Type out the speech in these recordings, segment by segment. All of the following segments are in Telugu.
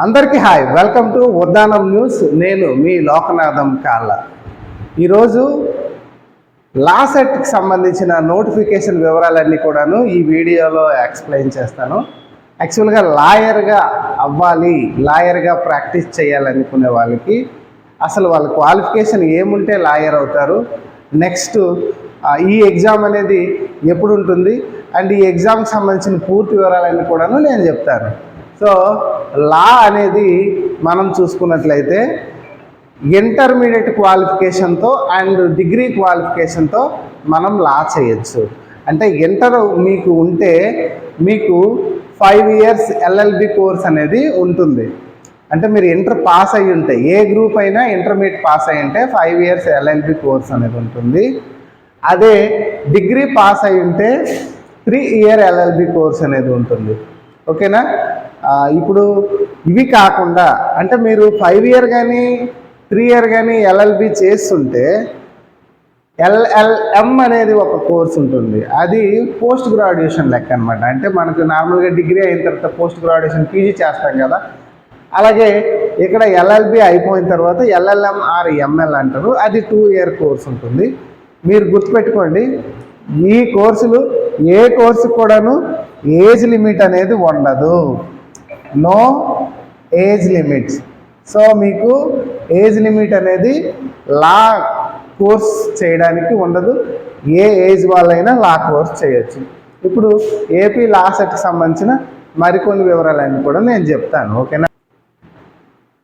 అందరికీ hi, welcome to Uddanam news. నేను మీ లోకనాథం కాళ్ళ. ఈరోజు లాసెట్కి సంబంధించిన నోటిఫికేషన్ వివరాలన్నీ కూడాను ఈ వీడియోలో ఎక్స్ప్లెయిన్ చేస్తాను. యాక్చువల్గా లాయర్గా అవ్వాలి, లాయర్గా ప్రాక్టీస్ చేయాలనుకునే వాళ్ళకి అసలు వాళ్ళ క్వాలిఫికేషన్ ఏముంటే లాయర్ అవుతారు, నెక్స్ట్ ఈ ఎగ్జామ్ అనేది ఎప్పుడు ఉంటుంది అండ్ ఈ ఎగ్జామ్కి సంబంధించిన పూర్తి వివరాలన్నీ కూడాను నేను చెప్తాను. సో లా అనేది మనం చూసుకున్నట్లయితే ఇంటర్మీడియట్ క్వాలిఫికేషన్తో అండ్ డిగ్రీ క్వాలిఫికేషన్తో మనం లా చేయొచ్చు. అంటే ఇంటర్ మీకు ఉంటే మీకు 5 years LLB కోర్స్ అనేది ఉంటుంది. అంటే మీరు ఇంటర్ పాస్ అయ్యి ఉంటే, ఏ గ్రూప్ అయినా ఇంటర్మీడియట్ పాస్ అయ్యి ఉంటే 5 years LLB కోర్స్ అనేది ఉంటుంది. అదే డిగ్రీ పాస్ అయ్యి ఉంటే 3 year LLB కోర్స్ అనేది ఉంటుంది. ఓకేనా? ఇప్పుడు ఇవి కాకుండా అంటే మీరు 5 year కానీ 3 year కానీ LLB చేస్తుంటే LLM అనేది ఒక కోర్స్ ఉంటుంది. అది పోస్ట్ గ్రాడ్యుయేషన్ లెక్క అనమాట. అంటే మనకు నార్మల్గా డిగ్రీ అయిన తర్వాత పోస్ట్ గ్రాడ్యుయేషన్ PG చేస్తాం కదా, అలాగే ఇక్కడ LLB అయిపోయిన తర్వాత LLM ఆర్ ML అంటారు. అది 2 year కోర్స్ ఉంటుంది. మీరు గుర్తుపెట్టుకోండి, ఈ కోర్సులు ఏ కోర్సు కూడాను ఏజ్ లిమిట్ అనేది ఉండదు. No age limits. సో మీకు ఏజ్ లిమిట్ అనేది లా కోర్స్ చేయడానికి ఉండదు. ఏ ఏజ్ వాళ్ళైనా లా కోర్స్ చేయొచ్చు. ఇప్పుడు ఏపీ లా సెట్కి సంబంధించిన మరికొన్ని వివరాలన్నీ కూడా నేను చెప్తాను. ఓకేనా?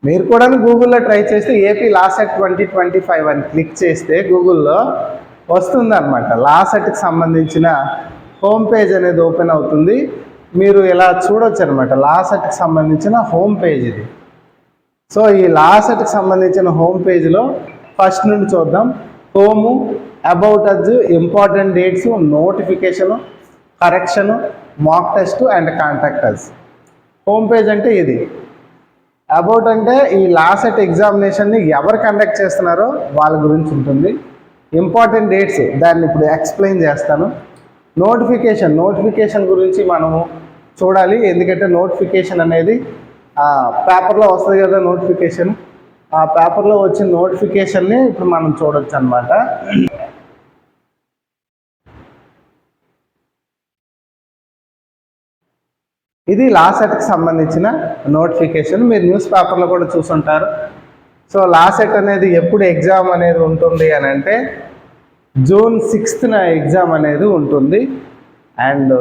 మీరు కూడా గూగుల్లో ట్రై చేస్తే ఏపీ లా సెట్ 2025 అని క్లిక్ చేస్తే గూగుల్లో వస్తుందన్నమాట. లా సెట్కి సంబంధించిన హోమ్ పేజ్ అనేది ఓపెన్ అవుతుంది. మీరు ఇలా చూడొచ్చు అనమాట. లా సెట్కి సంబంధించిన హోమ్ పేజ్ ఇది. సో ఈ లా సెట్కి సంబంధించిన హోమ్ పేజ్లో ఫస్ట్ నుండి చూద్దాం. Home, about us, important dates, notification, correction, mock test and contact us. Home page అంటే ఇది. అబౌట్ అంటే ఈ లా సెట్ ఎగ్జామినేషన్ని ఎవరు కండక్ట్ చేస్తున్నారో వాళ్ళ గురించి ఉంటుంది. ఇంపార్టెంట్ డేట్స్ దాన్ని ఇప్పుడు ఎక్స్ప్లెయిన్ చేస్తాను. నోటిఫికేషన్ గురించి మనము చూడాలి. ఎందుకంటే నోటిఫికేషన్ అనేది పేపర్లో వస్తుంది కదా. నోటిఫికేషన్ ఆ పేపర్లో వచ్చిన నోటిఫికేషన్ని ఇప్పుడు మనం చూడొచ్చు అన్నమాట. ఇది లా సెట్కి సంబంధించిన నోటిఫికేషన్. మీరు న్యూస్ పేపర్లో కూడా చూసుంటారు. సో లా సెట్ అనేది ఎప్పుడు ఎగ్జామ్ అనేది ఉంటుంది అని అంటే June 6th ఎగ్జామ్ అనేది ఉంటుంది. అండ్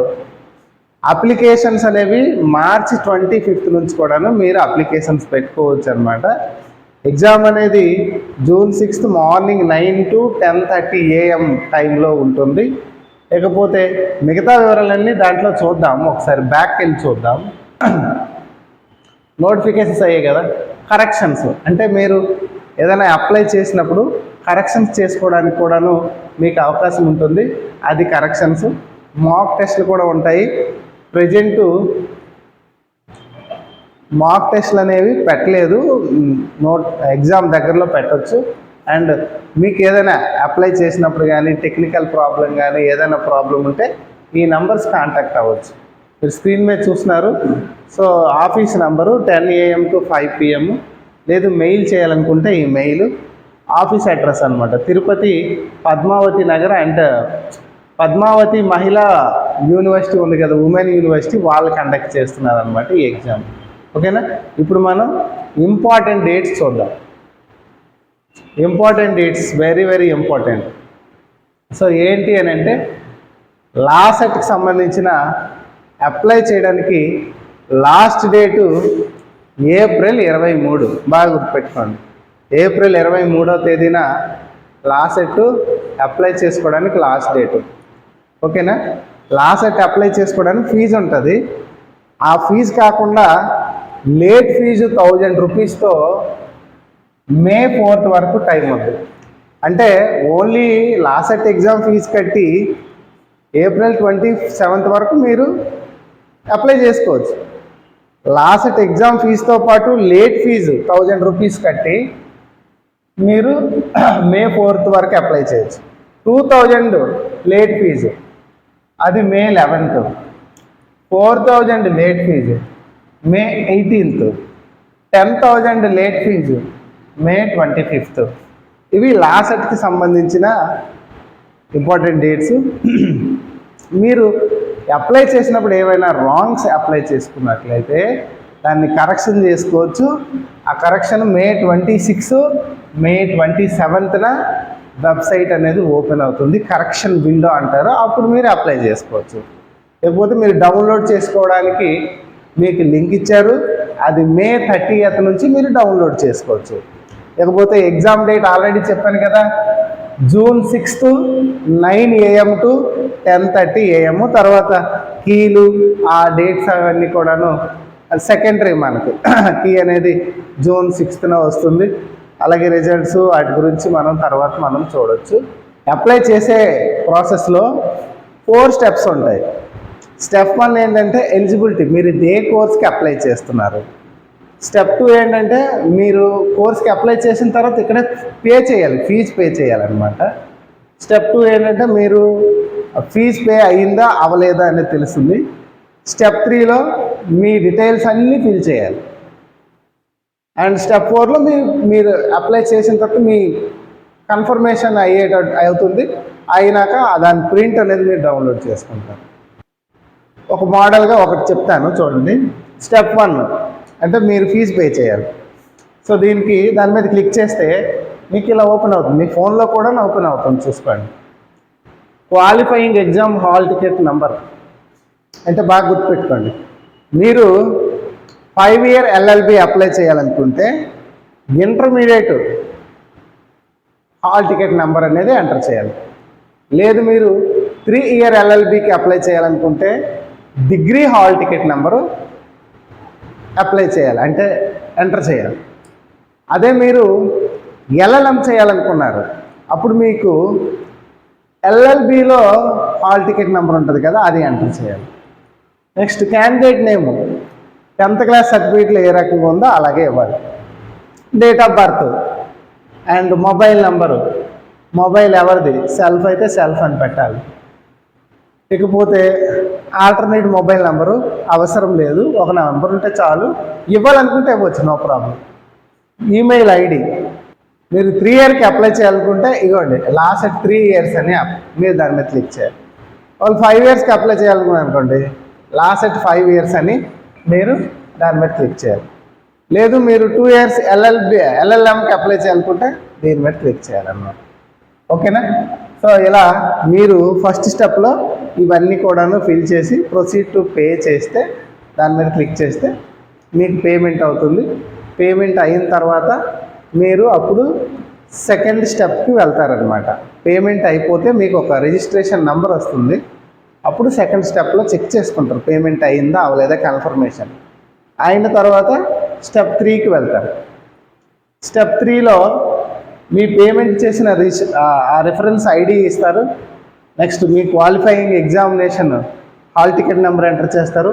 అప్లికేషన్స్ అనేవి March 25th నుంచి కూడాను మీరు అప్లికేషన్స్ పెట్టుకోవచ్చు అనమాట. ఎగ్జామ్ అనేది June 6th morning 9 to 10:30 AM టైంలో ఉంటుంది. లేకపోతే మిగతా వివరాలన్నీ దాంట్లో చూద్దాం. ఒకసారి బ్యాక్ వెళ్ళి చూద్దాం. నోటిఫికేషన్స్ అయ్యాయి కదా. కరెక్షన్స్ అంటే మీరు ఏదైనా అప్లై చేసినప్పుడు కరెక్షన్స్ చేసుకోవడానికి కూడాను మీకు అవకాశం ఉంటుంది. అది కరెక్షన్స్. మాక్ టెస్ట్లు కూడా ఉంటాయి. ప్రజెంటు మాక్ టెస్ట్లు అనేవి పెట్టలేదు. ఎగ్జామ్ దగ్గరలో పెట్టవచ్చు. అండ్ మీకు ఏదైనా అప్లై చేసినప్పుడు కానీ టెక్నికల్ ప్రాబ్లం కానీ ఏదైనా ప్రాబ్లం ఉంటే ఈ నంబర్స్ కాంటాక్ట్ అవ్వచ్చు. మీరు స్క్రీన్ మీద చూస్తున్నారు. So office number 10 AM to 5 PM. లేదు మెయిల్ చేయాలనుకుంటే ఈ మెయిల్. ఆఫీస్ అడ్రస్ అనమాట తిరుపతి పద్మావతి నగర్. అండ్ పద్మావతి మహిళా యూనివర్సిటీ ఉంది కదా, ఉమెన్ యూనివర్సిటీ, వాళ్ళు కండక్ట్ చేస్తున్నారు అనమాట ఈ ఎగ్జామ్. ఓకేనా? ఇప్పుడు మనం ఇంపార్టెంట్ డేట్స్ చూద్దాం. Important dates very very important. So ఏంటి అని అంటే లా సెట్కి సంబంధించిన అప్లై చేయడానికి లాస్ట్ డేటు April 23. బాగా గుర్తుపెట్టుకోండి. April 23వ తేదీన లా సెట్ అప్లై చేసుకోవడానికి లాస్ట్ డేటు. ఓకేనా? లా సెట్ అప్లై చేసుకోవడానికి ఫీజు ఉంటుంది. ఆ ఫీజు కాకుండా లేట్ ఫీజు 1000 రూపీస్తో May 4th వరకు టైం ఉంది. అంటే only LAWCET exam fee కట్టి April 27th వరకు మీరు అప్లై చేసుకోవచ్చు. లా సెట్ ఎగ్జామ్ ఫీజుతో పాటు లేట్ ఫీజు 1000 రూపీస్ కట్టి మీరు May 4th వరకు అప్లై చేయొచ్చు. 2000 లేట్ ఫీజు, అది May 11th. 4000 late fees May 18th. 10,000 late fees May 25th. ఇవి లాసెట్కి సంబంధించిన ఇంపార్టెంట్ డేట్స్. మీరు అప్లై చేసినప్పుడు ఏవైనా రాంగ్స్ అప్లై చేసుకున్నట్లయితే దాన్ని కరెక్షన్ చేసుకోవచ్చు. ఆ కరెక్షన్ మే 26, మే 27న వెబ్సైట్ అనేది ఓపెన్ అవుతుంది, కరెక్షన్ విండో అంటారు. అప్పుడు మీరు అప్లై చేసుకోవచ్చు. లేకపోతే మీరు డౌన్లోడ్ చేసుకోవడానికి మీకు లింక్ ఇచ్చారు, అది మే 30th నుంచి మీరు డౌన్లోడ్ చేసుకోవచ్చు. లేకపోతే ఎగ్జామ్ డేట్ ఆల్రెడీ చెప్పాను కదా, June 6th 9 AM to 10:30 AM. తర్వాత కీలు ఆ డేట్స్ అవన్నీ కూడాను సెకండరీ. మనకు కీ అనేది జూన్ 6th వస్తుంది. అలాగే రిజల్ట్స్ వాటి గురించి తర్వాత మనం చూడవచ్చు. అప్లై చేసే ప్రాసెస్లో 4 స్టెప్స్ ఉంటాయి. స్టెప్ 1 ఏంటంటే ఎలిజిబిలిటీ, మీరు ఏ కోర్స్కి అప్లై చేస్తున్నారు. స్టెప్ 2 ఏంటంటే మీరు కోర్స్కి అప్లై చేసిన తర్వాత ఇక్కడ పే చేయాలి, ఫీజు పే చేయాలన్నమాట. స్టెప్ 2 ఏంటంటే మీరు ఫీజు పే అయ్యిందా అవ్వలేదా అనేది తెలుస్తుంది. స్టెప్ 3లో మీ డీటెయిల్స్ అన్నీ ఫిల్ చేయాలి. అండ్ స్టెప్ 4లో మీరు అప్లై చేసిన తర్వాత మీ కన్ఫర్మేషన్ అవుతుంది. అయినాక దాని ప్రింట్ అనేది మీరు డౌన్లోడ్ చేసుకుంటారు. ఒక మోడల్గా ఒకటి చెప్తాను చూడండి. స్టెప్ 1 అంటే మీరు ఫీజు పే చేయాలి. సో దాని మీద క్లిక్ చేస్తే మీకు ఇలా ఓపెన్ అవుతుంది. మీ ఫోన్లో కూడా ఓపెన్ అవుతుంది, చూసుకోండి. Qualifying exam hall ticket number అంటే బాగా గుర్తుపెట్టుకోండి. మీరు 5 year LLB అప్లై చేయాలనుకుంటే ఇంటర్మీడియట్ హాల్ టికెట్ నెంబర్ అనేది ఎంటర్ చేయాలి. లేదు మీరు 3 year LLBకి అప్లై చేయాలనుకుంటే degree hall ticket number apply చేయాలి, అంటే ఎంటర్ చేయాలి. అదే మీరు LLM చేయాలనుకున్నారు, అప్పుడు మీకు LLBలో హాల్ టికెట్ నెంబర్ ఉంటుంది కదా, అది ఎంటర్ చేయాలి. నెక్స్ట్ క్యాండిడేట్ నేము 10th క్లాస్ సర్టిఫికేట్లో ఏ రకంగా ఉందో అలాగే ఇవ్వాలి. Date of birth and mobile number, mobile ఎవరిది, సెల్ఫ్ అయితే సెల్ఫ్ అని పెట్టాలి. ఇకపోతే ఆల్టర్నేట్ మొబైల్ నెంబరు అవసరం లేదు, ఒక నెంబర్ ఉంటే చాలు. ఇవ్వాలనుకుంటే ఇవ్వచ్చు, నో ప్రాబ్లం. ఈమెయిల్ ఐడి, మీరు 3 yearకి అప్లై చేయాలనుకుంటే ఇవ్వండి, లాస్ట్ 3 years అని మీరు దాని మీద క్లిక్ చేయాలి. వాళ్ళు 5 yearsకి అప్లై చేయాలనుకున్నారు అనుకోండి, లాస్ట్ 5 years అని మీరు దాని మీద క్లిక్ చేయాలి. లేదు మీరు 2 years LLMకి అప్లై చేయాలనుకుంటే దీని మీద క్లిక్ చేయాలన్నమాట. ఓకేనా? సో ఇలా మీరు ఫస్ట్ స్టెప్లో ఇవన్నీ కూడాను ఫిల్ చేసి ప్రొసీడ్ టు పే చేస్తే, దాని మీద క్లిక్ చేస్తే మీకు పేమెంట్ అవుతుంది. పేమెంట్ అయిన తర్వాత మీరు అప్పుడు సెకండ్ స్టెప్కి వెళ్తారనమాట. పేమెంట్ అయిపోతే మీకు ఒక రిజిస్ట్రేషన్ నెంబర్ వస్తుంది. అప్పుడు సెకండ్ స్టెప్లో చెక్ చేసుకుంటారు పేమెంట్ అయిందా అవలేదా కన్ఫర్మేషన్ అయిన తర్వాత స్టెప్ 3కి వెళ్తారు. స్టెప్ 3లో మీ పేమెంట్ చేసిన రిఫరెన్స్ ఐడి ఇస్తారు. నెక్స్ట్ మీ qualifying examination hall ticket number enter చేస్తారు,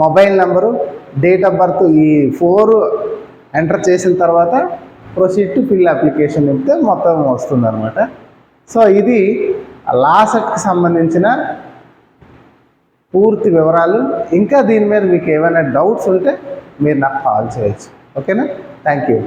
mobile number, date of birth, ఈ 4 ఎంటర్ చేసిన తర్వాత ప్రొసీడ్ టు ఫిల్ అప్లికేషన్ చెప్తే మొత్తం వస్తుందన్నమాట. సో ఇది లాసెట్కి సంబంధించిన పూర్తి వివరాలు. ఇంకా దీని మీద మీకు ఏమైనా డౌట్స్ ఉంటే మీరు నాకు కాల్ చేయొచ్చు. ఓకేనా? Thank you.